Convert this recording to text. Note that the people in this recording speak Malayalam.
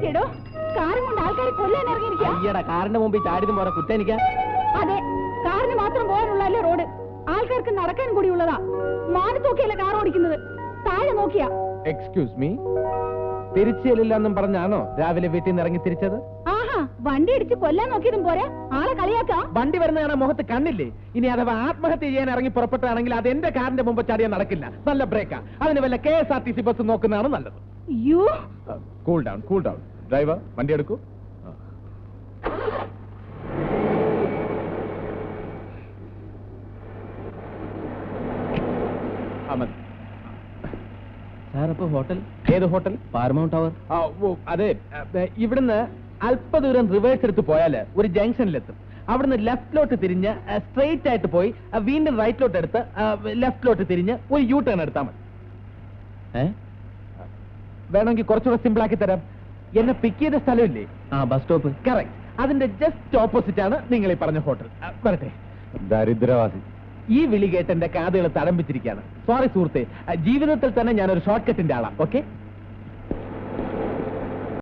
എടോ, കാറും കൊണ്ട് ആൾക്കാരെ കൊല്ലാൻ ഇറങ്ങിയിരിക്കുക. കാറിന്റെ മുമ്പിൽ ചാടിയതും പോരാ കുറ്റനിക്ക. അതെ, കാറിന് മാത്രം പോകാനുള്ളല്ലേ റോഡ്, ആൾക്കാർക്ക് നടക്കാൻ കൂടി ഉള്ളതാ. മാനത്ത് നോക്കിയല്ലേ കാർ ഓടിക്കുന്നത്, താഴെ നോക്കിയാ. എക്സ്ക്യൂസ് മീ, തിരിച്ചെല്ലില്ലെന്നും പറഞ്ഞാണോ രാവിലെ വീട്ടിൽ നിന്ന് ഇറങ്ങി തിരിച്ചത്? ആഹാ, വണ്ടി ഇടിച്ച് കൊല്ലാൻ നോക്കിയതും പോരാ, ആളെ കളിയാക്കാ. വണ്ടി വരുന്നതാണ് മുഖത്ത് കണ്ണില്ലേ? ഇനി അഥവാ ആത്മഹത്യ ചെയ്യാൻ ഇറങ്ങി പുറപ്പെട്ടാണെങ്കിൽ അത് എന്റെ കാറിന്റെ മുമ്പ് ചാടിയാൽ നടക്കില്ല. നല്ല ബ്രേക്കാ. അതിന് വല്ല KSRTC ബസ് നോക്കുന്നതാണ് നല്ലത്. അയ്യോ, cool down, cool down. Driver, വണ്ടി എടുക്കൂ. സാറപ്പോ ഹോട്ടൽ ഏത് ഹോട്ടൽ? Paramount tower. അതെ, ഇവിടുന്ന് അല്പദൂരം റിവേഴ്സ് എടുത്ത് പോയാൽ ഒരു ജംഗ്ഷനിലെത്തും. അവിടുന്ന് ലെഫ്റ്റിലോട്ട് തിരിഞ്ഞ് സ്ട്രെയിറ്റ് ആയിട്ട് പോയി വീണ്ടും റൈറ്റിലോട്ട് എടുത്ത് ലെഫ്റ്റിലോട്ട് തിരിഞ്ഞ് ഒരു യൂ ടേൺ എടുത്താൽ മതി. വേണമെങ്കിൽ കുറച്ചുകൂടെ സിമ്പിൾ ആക്കി തരാം. എന്നെ പിക്ക് ചെയ്ത സ്ഥലമില്ലേ? Bus stop. കറക്റ്റ്. അതിന്റെ ജസ്റ്റ് ഓപ്പോസിറ്റ് ആണ് നിങ്ങൾ ഈ പറഞ്ഞ ഹോട്ടൽ. വരട്ടെ. ദരിദ്രവാസി. ഈ വിളി കേട്ട് എന്റെ കാതുകൾ തടംപിച്ചിരിക്കുകയാണ്. സോറി സുഹൃത്തെ, ജീവിതത്തിൽ തന്നെ ഞാനൊരു ഷോർട്ട് കട്ടിന്റെ ആളാണ്. ഓക്കെ.